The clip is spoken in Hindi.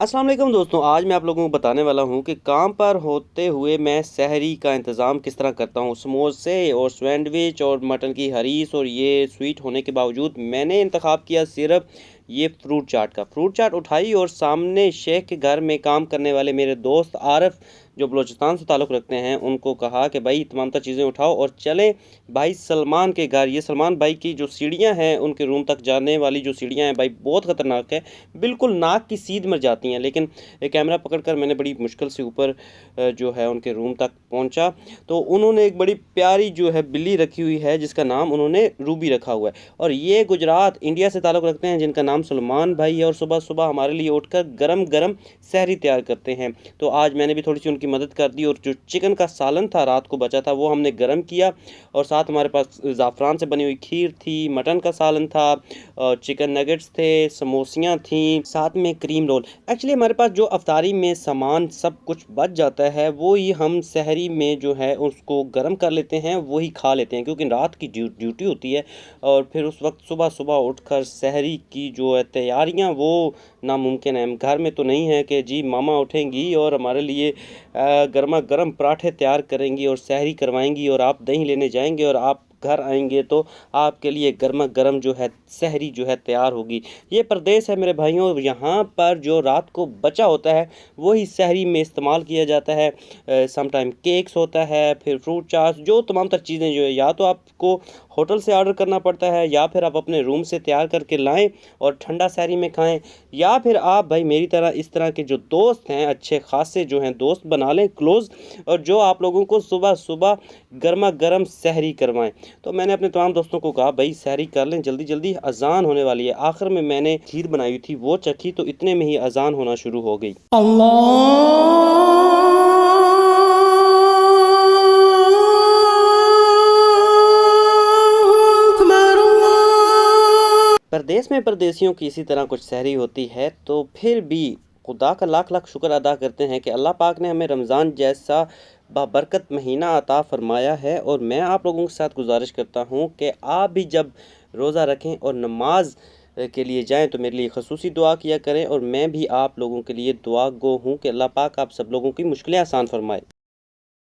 अस्सलाम वालेकुम दोस्तों, आज मैं आप लोगों को बताने वाला हूँ कि काम पर होते हुए मैं सहरी का इंतज़ाम किस तरह करता हूँ। समोसे और सैंडविच और मटन की हरीस और ये स्वीट होने के बावजूद मैंने इंतख़ाब किया सिर्फ़ ये फ्रूट चाट का। फ्रूट चाट उठाई और सामने शेख के घर में काम करने वाले मेरे दोस्त आरिफ जो बलूचिस्तान से ताल्लुक़ रखते हैं, उनको कहा कि भाई तमाम तर चीज़ें उठाओ और चलें भाई सलमान के घर। ये सलमान भाई की जो सीढ़ियाँ हैं, उनके रूम तक जाने वाली जो सीढ़ियाँ हैं भाई बहुत ख़तरनाक है। बिल्कुल नाक की सीध मर जाती हैं, लेकिन कैमरा पकड़कर मैंने बड़ी मुश्किल से ऊपर जो है उनके रूम तक पहुंचा। तो उन्होंने एक बड़ी प्यारी जो है बिल्ली रखी हुई है जिसका नाम उन्होंने रूबी रखा हुआ है, और ये गुजरात इंडिया से ताल्लुक़ रखते हैं जिनका नाम सलमान भाई है, और सुबह सुबह हमारे लिए उठकर गरम गरम सहरी तैयार करते हैं। तो आज मैंने भी थोड़ी सी उनकी मदद कर दी, और जो चिकन का सालन था रात को बचा था वो हमने गर्म किया, और साथ हमारे पास ज़ाफ़रान से बनी हुई खीर थी, मटन का सालन था, चिकन नगेट्स थे, समोसियाँ थीं, साथ में क्रीम रोल। एक्चुअली हमारे पास जो अफ्तारी में सामान सब कुछ बच जाता है वो ही हम सहरी में जो है उसको गर्म कर लेते हैं, वही खा लेते हैं, क्योंकि रात की ड्यूटी होती है। और फिर उस वक्त सुबह सुबह उठकर सहरी की जो है तैयारियां वो नामुमकिन है। घर में तो नहीं है कि जी मामा उठेंगी और हमारे लिए गर्मा गर्म पराठे तैयार करेंगी और सहरी करवाएंगी और आप दही लेने जाएंगे और आप घर आएंगे तो आपके लिए गर्मा गर्म जो है सहरी जो है तैयार होगी। ये प्रदेश है मेरे भाइयों, यहाँ पर जो रात को बचा होता है वही सहरी में इस्तेमाल किया जाता है। सम टाइम केक्स होता है, फिर फ्रूट चाट, जो तमाम तर चीज़ें जो है या तो आपको होटल से ऑर्डर करना पड़ता है या फिर आप अपने रूम से तैयार करके लाएं और ठंडा सहरी में खाएं, या फिर आप भाई मेरी तरह इस तरह के जो दोस्त हैं अच्छे खासे जो हैं दोस्त बना लें क्लोज़, और जो आप लोगों को सुबह सुबह गर्मा गर्म सहरी करवाएं। तो मैंने अपने तमाम दोस्तों को कहा भाई सहरी कर लें, जल्दी जल्दी अजान होने वाली है। आखिर में मैंने खीर बनाई थी वो चखी तो इतने में ही अजान होना शुरू हो गई। परदेश में परदेशियों की इसी तरह कुछ सहरी होती है, तो फिर भी खुदा का लाख लाख शुक्र अदा करते हैं कि अल्लाह पाक ने हमें रमज़ान जैसा बाबरकत महीना अता फ़रमाया है। और मैं आप लोगों के साथ गुजारिश करता हूँ कि आप भी जब रोज़ा रखें और नमाज के लिए जाएं तो मेरे लिए खसूसी दुआ किया करें, और मैं भी आप लोगों के लिए दुआ गो हूँ कि अल्लाह पाक आप सब लोगों की मुश्किलें आसान फरमाए।